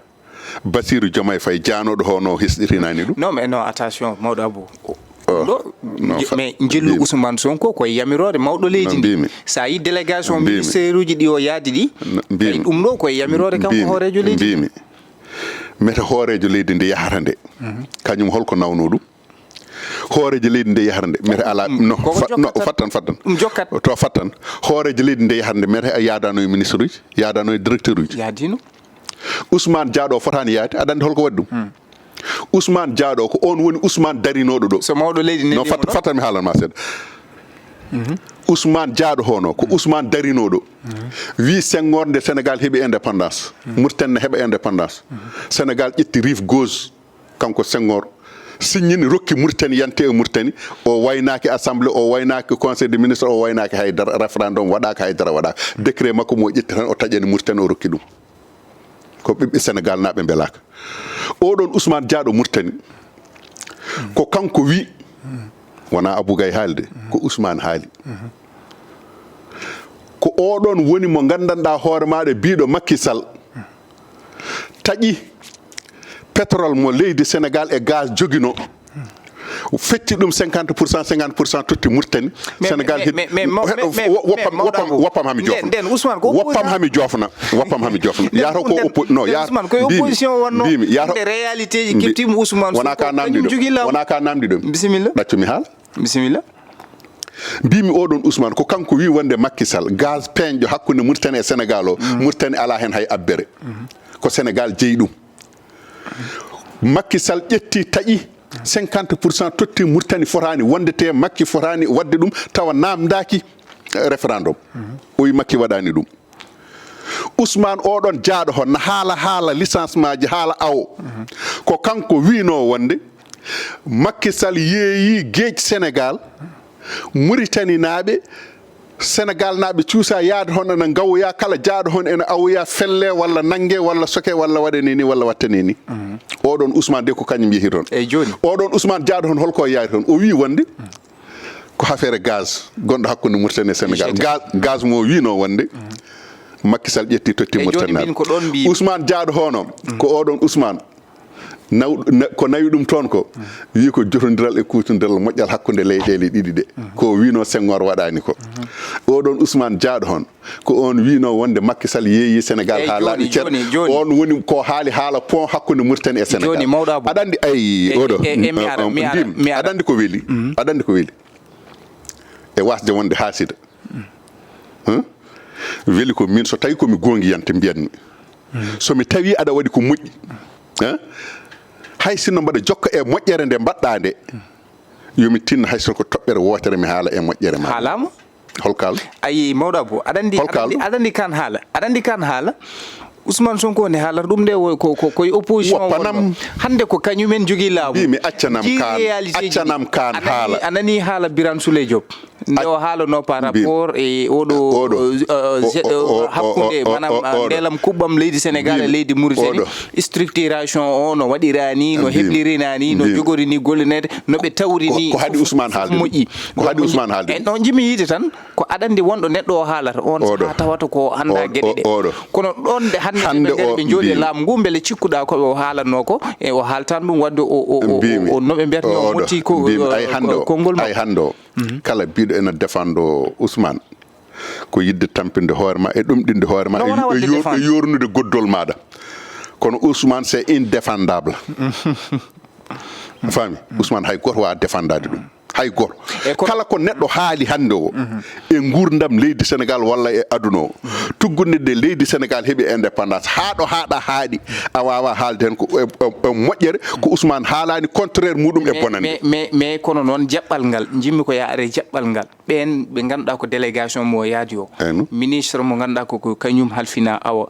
Bassirou Diomaye Faye janoɗo hono hesɗitinani ɗum non mais non attention mawɗo Abou mais jillu Ousmane Sonko koye yamirore mawɗo leydi ndi sa yi délégation ministére uji ɗi o yaadi ɗi ɗum ɗo koye yamirore kanko hoorejo leydi mbimi mete hoorejo leydi ndi yahata nde kañum holko nawno ɗum hoorejo leydi nde yahata nde mete ala no fattan ɗum jokkat to fattan hoorejo leydi nde yahata nde mete yadano e ministre uji yadano e directeur uji yaadino Ousmane Diaɗo fotani yaade aɗa andi holko waɗi ɗum Ousmane Diaɗo ko on woni Ousmane darinoɗo ɗo so mawɗo leydi no fattan mi haalanma seeɗa Ousmane Diaɗo hono ko Ousmane darinoɗo wi Senghor nde Sénégal heeɓi indépendance Mauritanie ne heeɓa indépendance Sénégal ƴetti rive gauche kanko Senghor signini rokki Mauritanie yante e Mauritanie o waynaki assemblée o waynaki conseil des ministres o waynaki haydara référendum waɗaka haydara waɗaka décret makko mo ƴetti tan o taƴani Mauritanie o rokki ɗum ko ɓiɓɓe Sénégal naɓe belaka oɗon Ousmane Diaɗo Mauritanie ko kanko wi wona Abou Gaye haalde ko Ousmane haali ko oɗon woni mo gandanɗa hoore maɗa biɗo Macky Sall taƴi pétrole mo leydi Sénégal e gaz joguino fetti ɗum 50% totti Mauritanie Sénégal woppam hami jofna woppam hami jofna yato ko non opposition wonno de réalité ji keptima Ousmane wona ka namdi ɗum bisimilla ɗaccumi haala bisimilla mbimi oɗon Ousmane ko kanko wi wonde Macky Sall gaz peñƴo hakkude Mauritanie e Sénégal o Mauritanie ala hen hay abbere ko Sénégal jeeyi ɗum Macky Sall ƴetti taƴi 50% totti Mauritanie fotani wonde te Macky fotani wadde ɗum tawa namdaki référendum o wi Macky waɗani ɗum Ousmane oɗon jaaɗo hon haala licencement ji haala awo ko kanko wino wonde Macky Sall yeeyi gueji Sénégal Mauritanie naaɓe Sénégal naaɓe cuusa yaade hon ene gawya kala jaaɗo hon ene awya felle walla nangue walla soke walla waɗane ni walla wattane ni oɗon Ousmane de ko kañum yehi toon eyyi joni oɗon Ousmane jaaɗo hon holko yaari toon o wi wonde ko affaire gaz gonɗo hakkude Mauritanie e Sénégal gaz mo wino wonde Macky Sall ƴetti totti Mauritanie Ousmane jaaɗo hono ko oɗon Ousmane ko nawi ɗum toon ko wi ko jotodiral e kutodiral moƴƴal hakkude leyɗele ɗiɗi ɗe ko wino Senghor waɗani ko oɗon Ousmane jaaɗo hon ko on wino wonde Macky Sall yeeyi Sénégal ha laaɓi ceer on woni ko haali haala pont hakkude Mauritanie e Sénégal aɗa andi ay oɗo aɗa andi ko weeli aɗa andi ko weeli e wasde wonde haasida weeli ko min so tawi komi gonguiyante mbiyatmi somi tawi aɗa waɗi ko moƴƴi hay sinno mbaɗa jokka e moƴƴere nde mbaɗɗa nde yomi tinno hay sinno ko toɓɓere wotere mi haala e moƴƴere ma haalama holkal ayi mawɗo Abou aɗa andi kan haala Ousmane Sonko ne haalata ɗum nde koye opposition woppanam hande ko kañumen jogui laamu mi accanam kan haala anani haala Birane Souleye Diop nde o haalano par rapport e oɗo hakkude manam ndelam kuɓɓam leydi Sénégal e leydi Mauritanie structuration o no waɗirani no heɓlirinani no jogorini gollinede noɓe tawrini ko haɗi Ousmane haalde moƴƴi ko haɗi Ousmane haalde en ɗon jimi yiide tan ko aɗandi wonɗo neɗɗo o haalata on sa tawata ko anda gueɗe ɗe kono ɗon de hande ɓe jooɗi e laamu ngu beele cikkuɗa koɓe o haalanno ko e o haaltan ɗum wadde o noɓe mbiyata o motti konngol ma ay hande o kala biɗo ene défendo Ousmane ko yidde tampinde hoore ma e ɗumɗinde hoore ma e yornude goddol maɗa kono Ousmane c'est indéfendable faami Ousmane hay goto wawa défendade ɗum hay goto kala ko neɗɗo haali hande o e gurdam leydi Sénégal walla e aduna o tuggunde de leydi Sénégal heeɓi indépendance haɗo haɗa haaɗi a wawa haalde hen ko moƴƴere ko Ousmane haalani contraire muɗum e bonande mais kono noon jaɓɓal ngal jimmi ko yaare jaɓɓal ngal ɓen ɓe ganduɗa ko délégation mo yaadi o ministre mo ganduɗa ko kañum halfina awa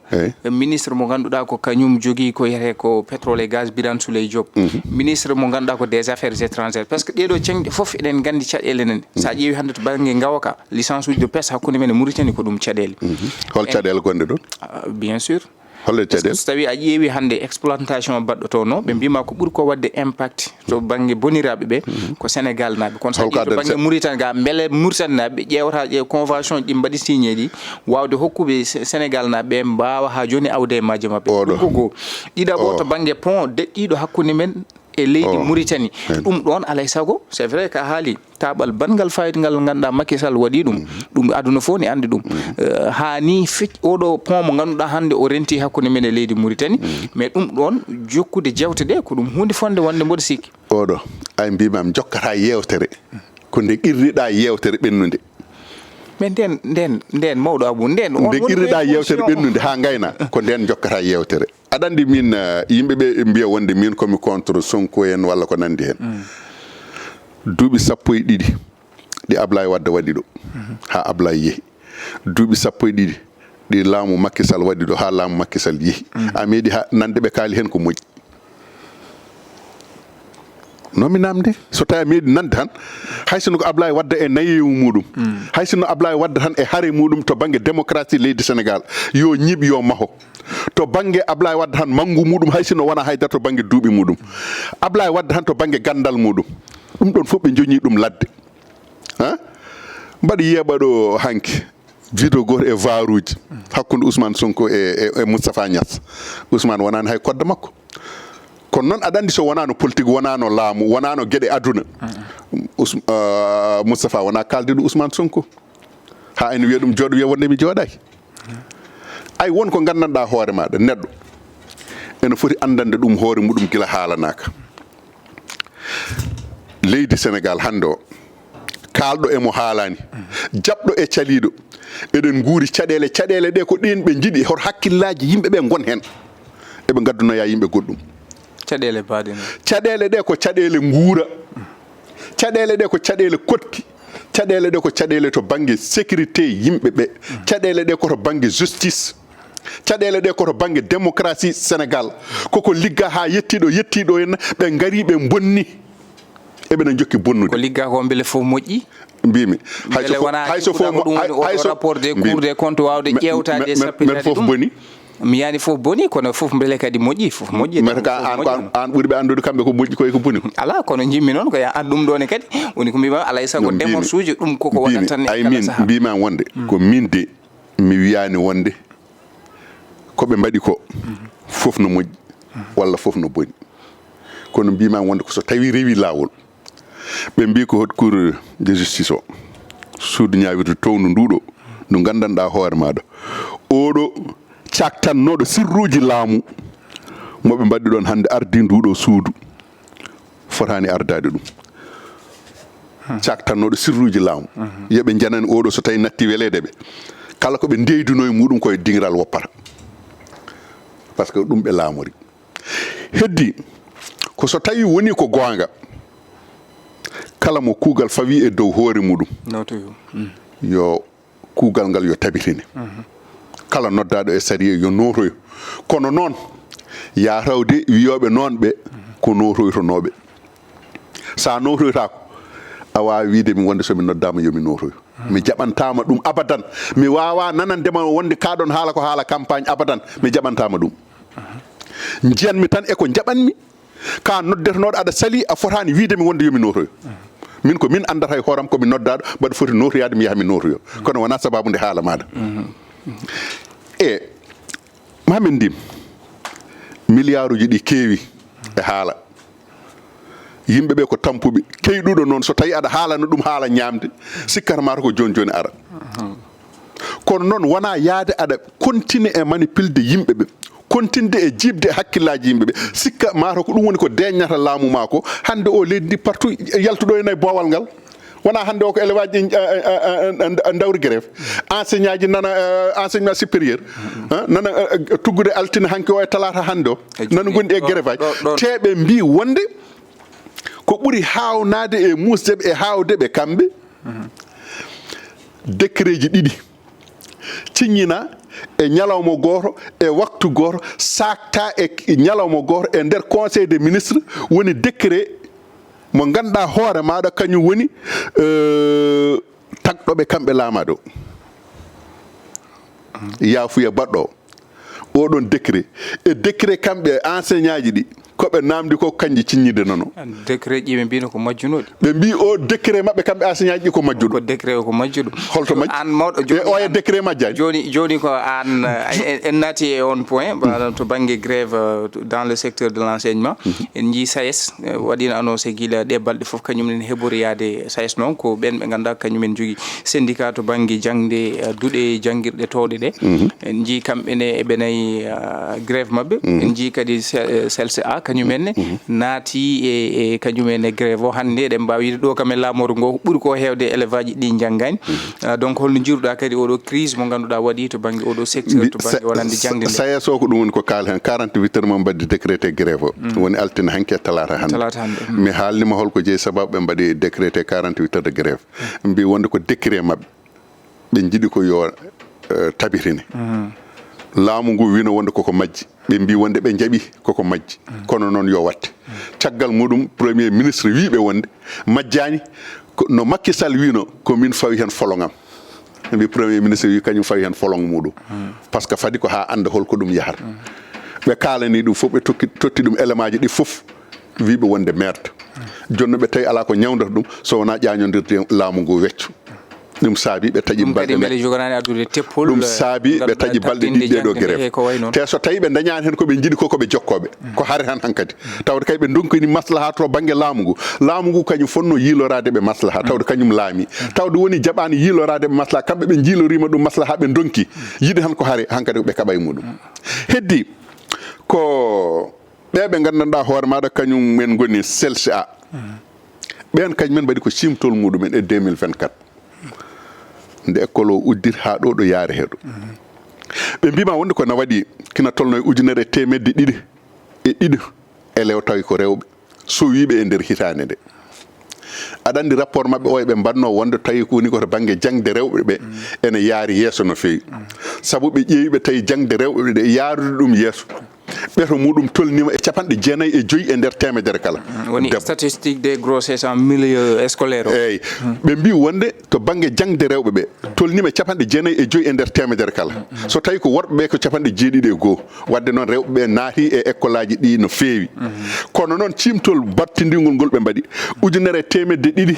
ministre mo ganduɗa ko kañum jogui ko yiyete ko pétrole et gaz Birane Souleye Diop ministre mo ganduɗa ko des affaires étrangères par ce que ɗeɗo ceŋɗe foof eɗen gandi caɗele nen sa ƴeewi hande to banggue gawaka licence uji de pêche hakkude men e Mauritanie ko ɗum caɗele hol caɗele gonɗe ɗon bien sûr holle caɗele so tawi a ƴeewi hande exploitation baɗɗoto no ɓe mbima ko ɓuuri ko wadde impact to banggue boniraɓe ɓe ko Sénégal naɓe kono sa ƴeewi to banggue Mauritanie ga beele Mauritanie naɓe ƴewata convention ɗi mbaɗi signé ɗi wawde hokkuɓe Sénégal naɓe ɓe mbawa ha joni awde e majje mabɓe ɗum ko goho ɗiɗaɓo to banggue pont deɗɗiɗo hakkude men e leydi Mauritanie ɗum ɗon alay sago c'est vrai ka haali taɓal bangal fayida ngal ganduɗa Macky Sall waɗi ɗum aduna fof ne andi ɗum hani fecc oɗo pont mo ganduɗa hande o renti hakkude men e leydi Mauritanie mais ɗum ɗon jokkude jewte ɗe ko ɗum hunde fonde wonde mboɗo sikki oɗo ay mbimam jokkata yewtere ko nde qirriɗa yewtere ɓennude mais nden mawɗo Abou nden nde qirriɗa yewtere ɓennude ha gayna ko nden jokkata yewtere aɗa andi min yimɓeɓe mbiya wonde min komi contre Sonko en walla ko nandi hen duuɓi 12 ɗi Ablaye Wade waɗi ɗo ha Ablaye yeehi duuɓi 12 ɗi laamu Macky Sall waɗi ɗo ha laamu Macky Sall yeehi a meeɗi ha nande ɓe kaali hen ko moƴƴi nomi namde so tawi meeɗi nande tan hay sinno ko Ablaye Wade e nayewu muɗum hay sinno Ablaye Wade tan e haare muɗum to banggue démocratie leydi Sénégal yo ñiiɓ yo maho to banggue Ablaye Wade tan manggu muɗum hay sinno wona haydara to banggue duuɓi muɗum Ablaye Wade tan to banggue gandal muɗum ɗum ɗon fof ɓe joñi ɗum ladde mbaɗa yeeɓaɗo hanki vidéo goto e varuji hakkude Ousmane Sonko e Moustapha Niasse Ousmane wonani hay kodde makko kono noon aɗa andi so wonano politique wonano laamu wonano gueɗe aduna Moustapha wona kalde ɗo Ousmane Sonko ha ene wiya ɗum jooɗo wiya wonde mi jooɗaki ay won ko gandanɗa hoore maɗa neɗɗo ene foti andande ɗum hoore muɗum gila haalanaka leydi Sénégal hande o kalɗo emo haalani jaɓɗo e caliɗo eɗen guuri caɗele ɗe ko ɗin ɓe jiiɗi hoto hakkillaji yimɓeɓe gon hen eɓe gaddunoya yimɓe goɗɗum caɗele baɗino caɗele ɗe ko caɗele guura caɗele ɗe ko caɗele kotki caɗele ɗe ko caɗele to banggue sécurité yimɓe ɓe caɗele ɗe koto banggue justice caɗele ɗe koto banggue démocratie Sénégal koko ligga ha yettiɗo henna ɓe gari ɓe bonni eɓena jokki bonnude ko ligga ko beele fof moƴƴi mbimi hayso rapport des cours des comptes wawde ƴewtade men fof boni mi yani fof boni kono fof beele kadi moƴƴi fof moƴƴi mais ka an ɓuuri ɓe andude kamɓe ko moƴƴi koye ko boni ala kono jimmi noon ko ya an ɗum ɗone kadi woni ko mbima alay sago démarche uji ɗum koko waɗat tan ay min mbima wonde ko min de mi wiyani wonde koɓe mbaɗi ko fof no moƴƴi walla fof no boni kono mbima wonde ko so tawi rewi lawol ɓe mbi ko hot cour de justice o suudu ñawirde townu nduɗo ndu gandanɗa hoore maɗa oɗo caktannoɗo sirruji laamu moɓe mbaɗi ɗon hande ardi nduɗo suudu fotani ardade ɗum caktannoɗo sirruji laamu yooɓe janani oɗo so tawi natti welede ɓe kala koɓe ndeyduno e muɗum koye dingiral woppata par ce que ɗum ɓe laamori heddi ko so tawi woni ko goonga kala mo kuugal fawi e dow hoore muɗum yo kuugal ngal yo tabitine kala noddaɗo e sariya yo notoyo kono noon yatawde wiyoɓe noon ɓe ko notoytonoɓe sa notoytako a wawi wiide mi wonde somi noddama yomi notoyo mi jaɓantama ɗum abadan mi wawa nanandema wonde kaɗon haala ko haala campagne abadan mi jaɓantama ɗum jiyanmi tan eko jaɓanmi ka noddetenoɗo aɗa sali a fotani wiidemi wonde yomi notoyo min ko min andata e hooram komi noddaɗo mbaɗa foti notoyade mi yaha mi notoyo kono wona sababu nde haala maɗa e mamin ndim milliard uji ɗi keewi e haala yimɓeɓe ko tampuɓe keyɗuɗo noon so tawi aɗa haalano ɗum haala ñamde sikkata mata ko joni joni ara kono noon wona yaade aɗa continue e manipulde yimɓeɓe continde e jibde e hakkillaji yimɓeɓe sikka mata ko ɗum woni ko deññata laamu ma ko hande o leydi ndi partout yaltuɗo e nayi boowal ngal wona hande o ko élevage ɗi dawri grève enseignant ji nana enseignement supérieur nana tuggude altine hanke o e talata hande o nana gondi e grève aji teɓe mbi wonde ko ɓuuri hawnade e musdeɓe e hawdeɓe kamɓe décret ji ɗiɗi ciññina e ñalawma goto e waktu goto sakta e ñalawma goto e nder conseil des ministres woni décret mo ganduɗa hoore maɗa kañum woni tagɗoɓe kamɓe laamaɗo yaafuya baɗɗo oɗon décret e décret kamɓe enseignant ji ɗi koɓe namdi ko kanƴi ciññide nono décret ƴi ɓe mbino ko majjunoɗi ɓe mbi o décret mabɓe kamɓe enseignant ji ɗi ko majjuɗo ko décret o ko majjuɗo holto majji an mawɗo joni o e décret majjani joni ko an en nati e on point to banggue grève dans le secteur de l'enseignement en jii SAES waɗino annoncé guila ɗe balɗe foof kañumen heɓoriyade SAES noon ko ɓen ɓe ganduɗa kañumen jogui syndicat to banggue jangde duuɗe jangguirɗe towɗe ɗe en jii kamɓene eɓe nayi grève mabɓe en jii kadi CLCA kañumenne naati e kañumenne grève o hannde eɗen mbawi wiide ɗo kam e laamoru ngo ɓuuri ko hewde élevage ɗi janggani donc holno jiruɗa kadi oɗo crise mo ganduɗa waɗi to banggue oɗo secteur to banggue wonande jangde nde SAES o ko ɗum woni ko kaal hen 48 heures mo mbaddi décrété grève o woni altine hanke talata hande mi haalnima holko jeeyi sababu ɓe mbaɗi décrété 48 heures de grève mbi wonde ko décret mabɓe ɓe jiiɗi ko yo tabitine laamu ngu wino wonde koko majji ɓe mbi wonde ɓe jaaɓi koko majji kono noon yo watte caggal muɗum premier ministre wiɓe wonde majjani no Macky Sall wino komin fawi hen folongam mbi premier ministre wi kañum fawi hen folong muɗum par ce que fadi ko ha anda holko ɗum yahata ɓe kalani ɗum fof ɓe totti ɗum élément ji ɗi fof wiɓe wonde merde jonno ɓe tawi ala ko ñawdata ɗum so wona ƴañodirde laamu ngu weccu ɗum saabi ɓe taƴi balɗe ɗum saabi ɓe taƴi balɗe ɗiɗɗe ɗo grève te so tawi ɓe dañani hen koɓe jiiɗi ko koɓe jokkoɓe ko haare tan hankkadi tawde kay ɓe donkini maslaha to banggue laamu ngu kañum fonno yilorade ɓe maslaha tawde kañum laami tawde woni jaɓani yilorade ɓe maslaha kamɓe ɓe jilorima ɗum maslaha ɓe donki yiɗi tan ko haare hankkadi ɓe kaɓa e muɗum heddi ko ɓeɓe gandanɗa hoore maɗa kañum men goni CLCA ɓen kañumen mbaɗi ko cimtol muɗumen e 2024 nde école o uddir ha ɗo yaari heɗo ɓe mbima wonde ko na waɗi kina tolno e ujunere temedde ɗiɗi e ɗiɗi élève tawi ko rewɓe so wiɓe e nder hitande nde aɗa andi rapport mabɓe o eɓe mbanno wonde tawi ko woni koto banggue jangde rewɓe ɓe ene yaari yeeso no fewi saabu ɓe ƴeewi ɓe tawi jangde rewɓe ɓe ɗe yaarude ɗum yeeso ɓeto muɗum tolnima e 95 e nder temedere kala woni statistique des grossesses en milieu scolaire eyyi ɓe mbi wonde to banggue jangde rewɓe ɓe tolnima 95 e nder temedere kala so tawi ko worɓe ɓe ko 71 wadde noon rewɓe ɓe naati e école aji ɗi no feewi kono noon cimtol battidirgol ngol ɓe mbaɗi 200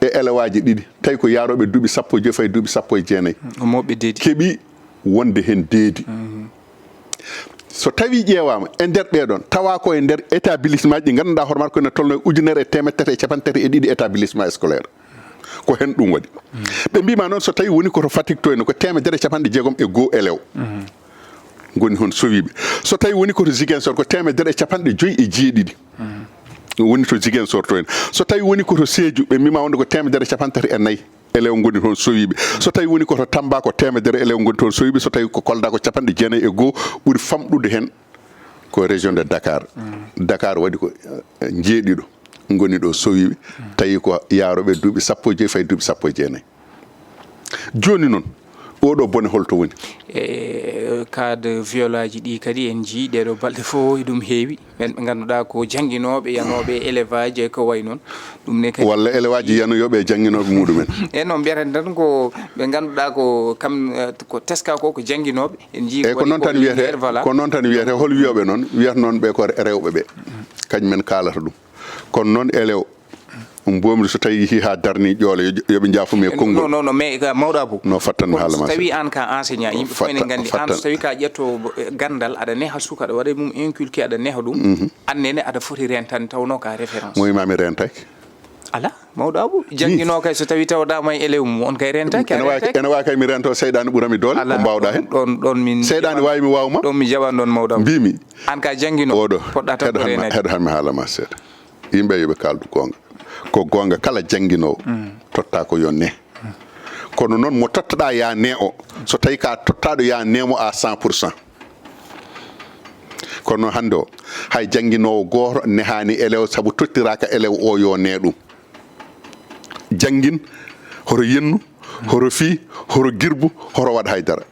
e élève aji ɗiɗi tawi ko yaroɓe duuɓi 12 fayi duuɓi 19 moɓɓe deedi keeɓi wonde hen deedi so tawi ƴeewama e nder ɓeɗon tawa ko e nder établissement ji ɗi ganduɗa hoorema ko ne tolno 132 établissement scolaire ko hen ɗum waɗi ɓe mbima noon so tawi woni koto Fatick to henna ko 161 élève goni hon sowiɓe so tawi woni koto Ziguinchor ko 157 woni to Ziguinchor to hen so tawi woni koto Sédhiou ɓe mbima wonde ko 134 élève goni toon sowiɓe so tawi woni koto Tamba ko 100 élève goni toon sowiɓe so tawi ko Kolda ko 91 ɓuuri famɗude hen ko région de Dakar Dakar waɗi ko jeeɗiɗo goni ɗo sowiɓe tawi ko yaroɓe duuɓi 12 fayi duuɓi 19 joni noon oɗo bone holto woni cas de viol aji ɗi kadi en jii ɗeɗo balɗe fof ɗum heewi ɓen ɓe ganduɗa ko jangguinoɓe yanoɓe élevage e ko way noon ɗum ne kadi walla élevage yanoyoɓe e jangguinoɓe muɗumen e noon mbiyatan tan ko ɓe ganduɗa ko kam ko teska ko jangguinoɓe en jii ko noon tan wiyete ko noon tan wiyete hol wiyoɓe noon wiyata noon ɓe ko rewɓe ɓe kañumen kalata ɗum kono noon élève mbomri so tawi yeehi ha darni ƴoole yoɓe jaafume e konngol non mais mawɗo Abou no fattanmi haalama so tawi an ka enseignant yimɓe fof ene gandi an so tawi ka ƴetto gandal aɗa neha suka aɗa waɗa mum inculqué aɗa neha ɗum annene aɗa foti rentande tawno ka référence moyimami rentaki ala mawɗo Abou jangguino kay so tawi tawdama e élève mum on kay rentaki ene wawi kay mi rento seyɗani ɓuurami doole ko mbawɗa hen ɗon min seyɗani wawi mi wawma ɗon mi jaɓan ɗon mawɗo Abou mbimi an ka jangguino oɗo poɗɗa tan ɗo renade heɗotanmi haalama seeɗa yimɓe yoɓe kaldu gonga ko gonga kala jangguinowo totta ko yo ne kono noon mo tottoɗa ya ne o so tawi ka tottaɗo ya nemo à 100%. kono noon hande o hay jangguinowo goto nehani élève saabu tottiraka élève o yo ne ɗum janggin horo yennu horo fi horo girbu horo waɗa haydara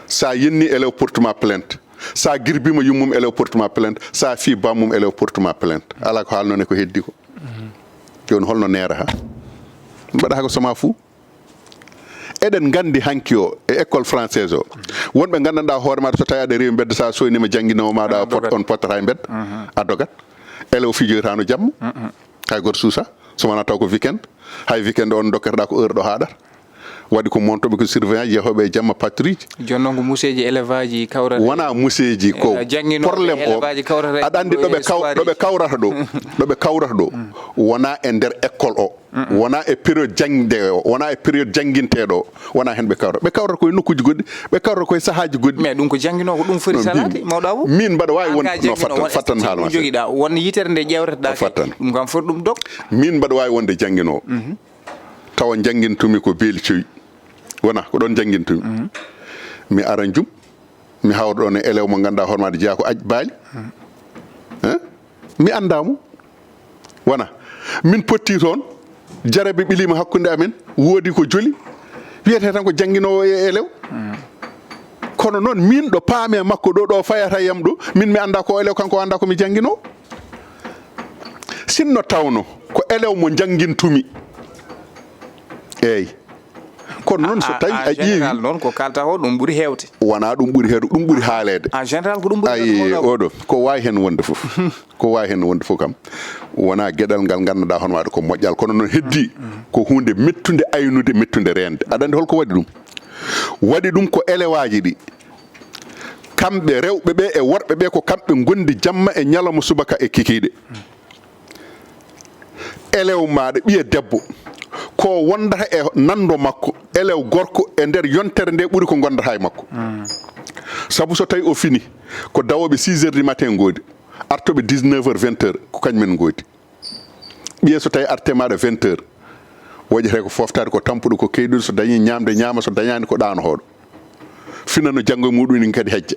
sa yenni élève portuma plainte sa girbima yummum élève portuma plainte sa fi bammum élève portuma plainte ala ko haalnone ko heddi ko joni holno neera ha mbaɗa hako soma fou eɗen gandi hanki o e école française o wonɓe gandanɗa hoore maɗa so tawi aɗa rewi bedda sa soynima jangguinowo maɗa on pottata e bedda a dogat élève fijoytano jamma hay goto suusa sowona taw ko weekend hay weekend on dokkataɗa ko heure ɗo haɗata waɗi ko montoɓe ko surveillant yeehoɓe e jamma patrouille joni noon ko museji élève aji kawrata wona museji ko probléme o aɗa andi ɗoɓe kawrata ɗo wona e nder école o wona e période jangde o wona e période jangguinteɗo o wona hen ɓe kawrata koye nokkuji goɗɗi ɓe kawrata koye sahaji goɗɗi mais ɗum ko jangguino ko ɗum foti salade mawɗo Abou min mbaɗa wawi won no fattan haalma joguiɗa won yitere nde ƴewreteɗa fattan ɗum kam foti ɗum dog min mbaɗa wawi wonde jangguinowo tawa jangguintumi ko beeli cowi wona ko ɗon jangguintumi mi ara jum mi hawra ɗon e élève mo ganduɗa hoore maɗa jeeya ko aji baali mi andamo wona min potti toon jarabe ɓilima hakkude amen woodi ko joli wiyete tan ko jangguinowo e élève kono noon min ɗo paame makko ɗo fayata yam ɗo min mi anda ko élève kanko anda komi jangguinowo sinno tawno ko élève mo jangguintumi eyyi kono noon so tawi a ƴeewi noon ko kalta ko ɗum ɓuuri hewde wona ɗum ɓuuri hewde ɗum ɓuuri haalede en général ko ɗum ɓuuri ayi oɗo ko wawi hen wonde foof ko wawi hen wonde foof kam wona gueɗal ngal ganduɗa hono waɗa ko moƴƴal kono noon heddi ko hunde mettude aynude mettude rende aɗa andi holko waɗi ɗum ko élève aji ɗi kamɓe rewɓe ɓe e worɓe ɓe ko kamɓe gondi jamma e ñalawma subaka e kikiɗe élève maɗa ɓiye debbo ko wondata e nando makko élève gorko e nder yontere nde ɓuuri ko gondata e makko saabu so tawi o fini ko dawoɓe 6 heures du matin goodi artoɓe 19 heures 20 heures ko kañumen goodi ɓiye so tawi arte maɗa 20 heures woƴete ko foftade ko tampuɗo ko keyɗude so dañi ñamde ñama so dañani ko ɗanohoɗo finano janggo e muɗum ni kadi hejja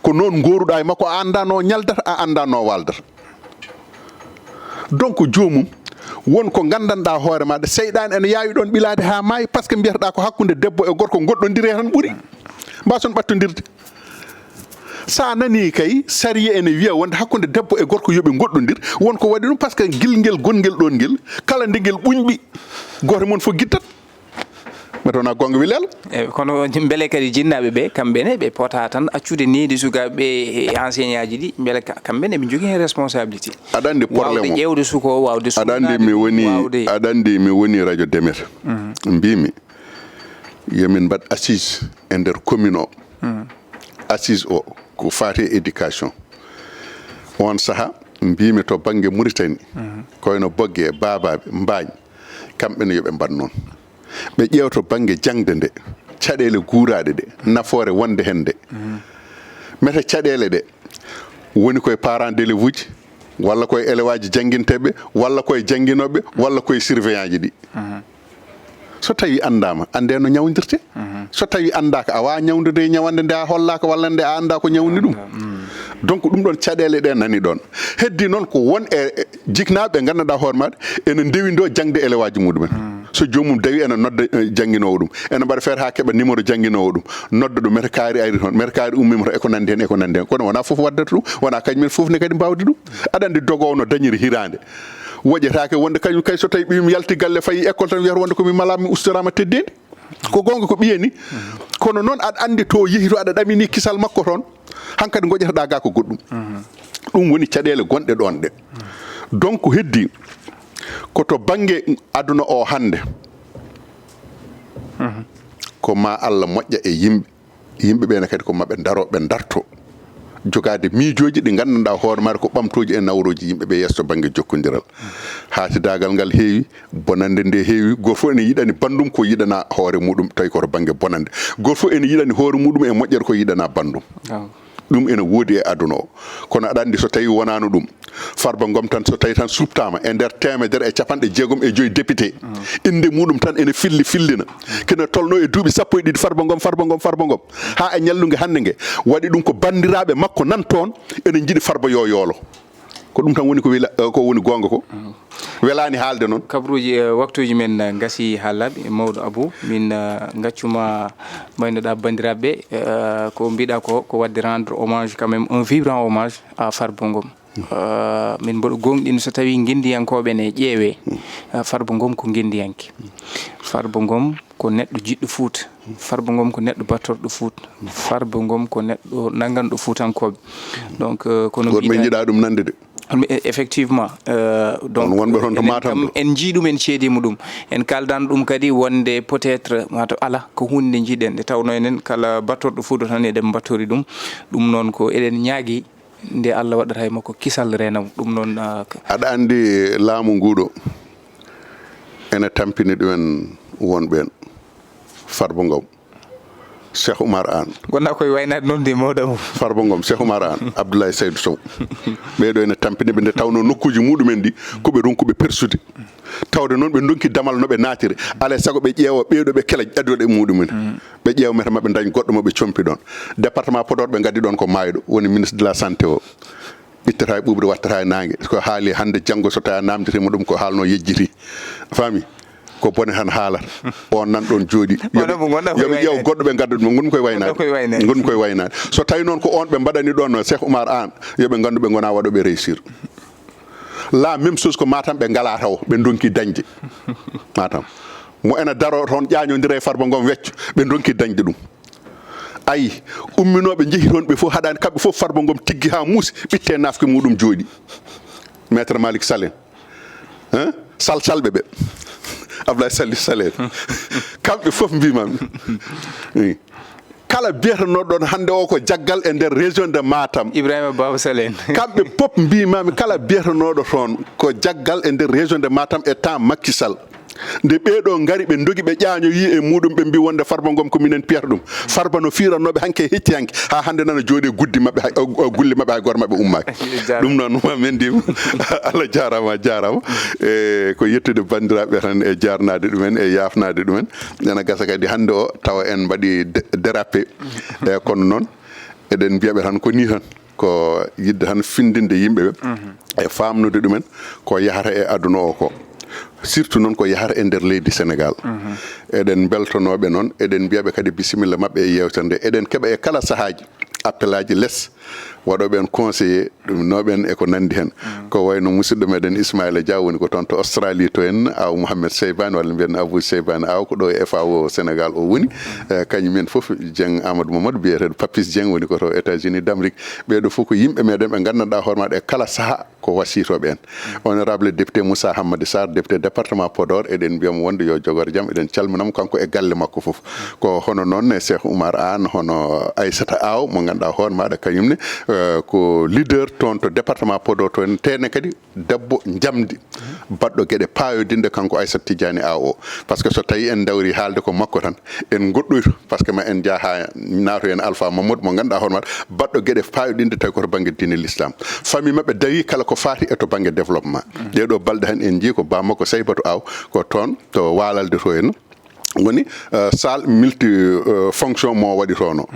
ko noon goruɗa e makko a anda no ñaldata a anda no waldata donc jomum wonko gandanɗa hoore maɗa seyɗani ene yawi ɗon ɓilade ha maayi par ce que mbiyataɗa ko hakkude debbo e gorko goɗɗodiri tan ɓuuri mbason ɓattodirde sa nani kay sariya ene wiya wonde hakkunde debbo e gorko yoɓe goɗɗodir wonko waɗi ɗum par ce que gilngel gongel ɗon ngel kala ndigel ɓuñɓi goto moon fof gittat metona gonga wi leel kono beele kadi jinnaɓe ɓe kamɓene ɓe pota tan accude needi sukaɓe e enseignant ji ɗi beele kamɓene ɓe jogui hen responsabilité aɗa andi probléme wawde ƴewde suko wawde aɗa andi mi woni radio Demet mbimi yomin mbaɗ assise e nder commune o assise o ko fati éducation on saaha mbimi to banggue Mauritanie koyno Bogge e babaɓe Mbagne kamɓene yooɓe mbaɗ noon ɓe ƴewto banggue jangde nde caɗele guuraɗe ɗe nafoore wonde hen nde mete caɗele ɗe woni koye parent d'élève uji walla koye élève aji jangguinteɓe walla koye jangguinoɓe walla koye surveillant ji ɗi so tawi andama ande no ñawdirte so tawi andaka a wawa ñawdude e ñawande nde a hollaka walla nde a anda ko ñawni ɗum donc ɗum ɗon caɗele ɗe nani ɗon heddi noon ko won e jiknaɓe ɓe ganduɗa hoore maɗa ene ndewindo jangde élève aji muɗumen so jomum dawi ene nodda jangguinowo ɗum ene mbaɗa feere ha keeɓa numéro jangguinowo ɗum nodda ɗum mete kaari ari toon mete kaari ummima to eko nandi hen kono wona foof waddata ɗum wona kañumen foof ne kadi mbawde ɗum aɗa andi dogowo no dañiri hirande woƴetake wonde kañum kay so tawi ɓiyum yalti galle fayi école tan wiyata wonde komi malama mi ustorama teddedi ko gonga ko ɓiyeni kono noon aɗa andi to yeehi to aɗa ɗamini kisal makko toon hankkadi goƴataɗa ga ko goɗɗum ɗum woni caɗele gonɗe ɗon ɗe donc heddi koto banggue aduna o hande ko ma Allah moƴƴa e yimɓe ɓene kadi ko maɓe daro ɓe darto jogade miijoji ɗi gandanɗa hoore maɗa ko ɓamtoji e nawroji yimɓeɓe yesso banggue jokkodiral haatidagal ngal heewi bonande nde heewi goto fof ene yiɗani bandum ko yiɗana hoore muɗum tawi koto banggue bonande goto fof ene yiɗani hoore muɗum e moƴƴere ko yiɗana bandum ɗum ene woodi e aduna o kono aɗa andi so tawi wonano ɗum Farba Ngom tan so tawi tan suptama e nder temedere e capanɗe jeegom e joyi député inde muɗum tan ene fillina kene tolno e duuɓi sappo e ɗiɗi Farba Ngom ha e ñallugue hande gue waɗi ɗum ko bandiraɓe makko nan toon ene jiiɗi Farba yo yoolo ko ɗum tan woni ko woni gonga ko welani haalde noon kabruji waktuji men gasi ha laaɓi mawɗo Abou min gaccuma maynoɗa bandiraɓe ko mbiɗa ko wadde rendre hommage quand même un vibrant hommage à Farba Ngom min mboɗo gonɗin so tawi guindiyankoɓe ne ƴeewe Farba Ngom ko guindiyanke Farba Ngom ko neɗɗo jiɗɗo Fouta Farba Ngom ko neɗɗo battorɗo Fouta Farba Ngom ko neɗɗo nanganɗo Foutankoɓe donc kono ɓe jiiɗa ɗum nande de effectivement donc en jiiɗum en ceedima ɗum en kaldano ɗum kadi wonde peut être mato ala ko hunde nde jiiɗen nde tawno enen kala battorɗo Fouta tan eɗen battori ɗum noon ko eɗen ñaagui nde Allah waɗata e makko kisal renam ɗum noon aɗa andi laamu nguɗo ene tampini ɗumen wonɓen Farba Ngom Cheikh Oumar Anne gonna koye waynade noon de mawɗo Farba Ngom Cheikh Oumar Anne Abdoulaye Seydou Sow ɓeɗo ene tampiniɓe nde tawno nokkuji muɗumen ɗi koɓe ronkuɓe persude tawde noon ɓe donki damal noɓe naatiri alay saago ɓe ƴeewa ɓeɗo ɓe kela ƴaddoɗe muɗumen ɓe ƴeewa meta maɓe dañ goɗɗo moɓe compi ɗon département Podor ɓe gaddi ɗon ko mayɗo woni ministre de la santé o ittata e ɓuɓri wattata e nangue ko haali hande janggo so tawi a namditima ɗum ko haalno yejjiti fami ko bone tan haalata on nan ɗon jooɗi yoɓe ƴeew goɗɗo ɓe gadda ɗum gonmi koye waynade so tawi noon ko on ɓe mbaɗani ɗon Cheikh Oumar Anne yoɓe gandu ɓe gona waɗoɓe réussir la même chose ko Matam ɓe ngala taw ɓe donki dañde Matam mo ene daro toon ƴañodira e Farba Ngom wecco ɓe donki dañde ɗum ayi umminoɓe jeehi toon ɓe fof haɗani kamɓe fof Farba Ngom tigui ha muusi ɓitte nafke muɗum jooɗi maître Malick Salen salsalɓe ɓe Ablaye Salli Salen kamɓe fof mbimami kala biyetanoɗon hande o ko jaggal e nder région de Matam Ibrahima Baba Salen kamɓe pop mbimami kala biyetanoɗo toon ko jaggal e nder région de Matam e temps Macky Sall nde ɓeeɗo ngari ɓe dogi ɓe ƴañoyi e muɗum ɓe mbi wonde Farba Ngom ko minen piyata ɗum Farba no firannoɓe hanke hecci hanke ha hande nana jooɗi guddi mabɓe gulle mabɓe hay goto mabɓe ummaki ɗum noon min ndima Allah jarama e ko yettude bandiraɓe tan e jarnade ɗumen e yafnade ɗumen ene gasa kadi hande o tawa en mbaɗi dérapé e kono noon eɗen mbiyaɓe tan ko ni tan ko yidde tan findinde yimɓeɓe e famnude ɗumen ko yahata e aduna o ko surtout noon ko yahata e nder leydi Sénégal eɗen beltonoɓe noon eɗen mbiyaɓe kadi bisimilla mabɓe e yewtere nde eɗen keeɓa e kala sahaji appelaji less waɗoɓe en conseillé ɗum noɓen eko nandi hen ko wayno musidɗo meɗen Ismaïla Dia woni ko toon to Australie to en aw Mouhamed Seybani walla mbiyen Abou Seybani aw ko ɗo e FAO Sénégal o woni kañumen foof Dieng Amadou Mamadou biyeteɗo Papis Dieng woni ko to États-Unis d'Amérique ɓeɗo fof ko yimɓe meɗen ɓe gandanɗa hoore maɗa e kala saaha ko wasitoɓe en honorable député Moussa Hammadou Sarr député département Podor eɗen mbiyamo wonde yo jogor jaam eɗen calminamo kanko e galle makko foof ko hono noon Cheikh Oumar Anne hono Aissata Aw mo ganduɗa hoore maɗa kañumne ko leader toon to département Podor to en tene kadi debbo jamdi baɗɗo gueɗe payodinde kanko Aissata Tidiane Aw o par ce que so tawi en dawri haalde ko makko tan en goɗɗoyto par ce que ma en jaaha naato en Alpha Mamadou mo ganduɗa hoore maɗa baɗɗo gueɗe payodinde tawi koto banggue diine l'islam famille mabɓe dawi kala ko fati e to banggue développement ɗeɗo balɗe han en jii ko bammakko Saybatou Aw ko toon to Walalde to en woni salle multi fonction mo waɗi tono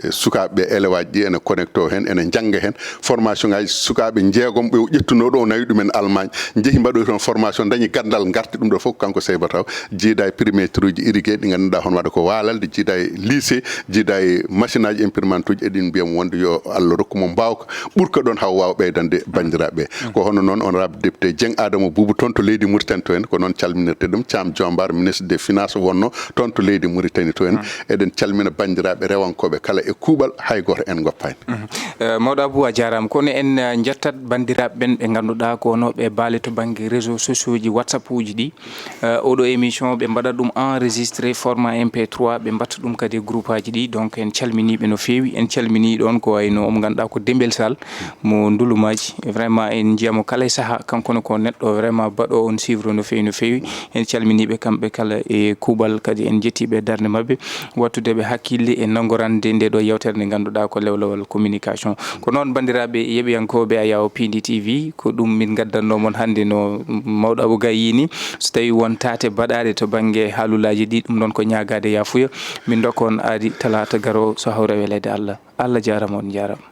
sukaɓe élevage ɗi ene connecto hen ene jangga hen formation ngaji sukaɓe jeegom ɓe ƴettunoɗo o nawi ɗumen Allemagne jeehi mbaɗoy toon formation dañi gandal garti ɗum ɗo foof kanko Saybatou jiida e primaire uji irrigué ɗi ganduɗa hono waɗa ko Walalde jiida e lycée jiida e machine aji imprimante uji eɗin mbiyamo wonde yo Allah rokkumo mbawka ɓurka ɗon haw wawa ɓeydande bandiraɓe ko hono noon honorable député Dieng Adama Boubou toon to leydi Mauritanie to en ko noon calminirte ɗum Thiam Diombar ministre des finances wonno toon to leydi Mauritanie to en eɗen calmina bandiraɓe rewankoɓe kala e kuuɓal hay goto en goppani mawɗo Abou a jarama kono en jettat bandiraɓe ɓen ɓe ganduɗa ko wonoɓe baale to banggue réseaux sociaux ji WhatsApp uji ɗi oɗo émission ɓe mbaɗat ɗum enregistré format MP3 ɓe mbatta ɗum kadi groupe aji ɗi donc en calminiɓe no fewi en calmini ɗon ko wayno omo ganduɗa ko Dembel Sall mo Ndulumaji vraiment en jiyamo kala e saaha kankono ko neɗɗo vraiment baɗo on suivre no fewi en calminiɓe kamɓe kala e kuuɓal kadi en jettiɓe darde mabɓe wattudeɓe hakkille e nagorande nde ɗo yewtere nde ganduɗa ko lewlawal communication ko noon bandiraɓe yeɓiyankoɓe a yawo Pindi TV ko ɗum min gaddannomon hannde no mawɗo Abou Gaye ni so tawi won tate baɗaɗe to banggue haalulaji ɗi ɗum ɗon ko ñagade yafuya min dokka on aadi talata garo so hawre welede Allah jarama on jarama.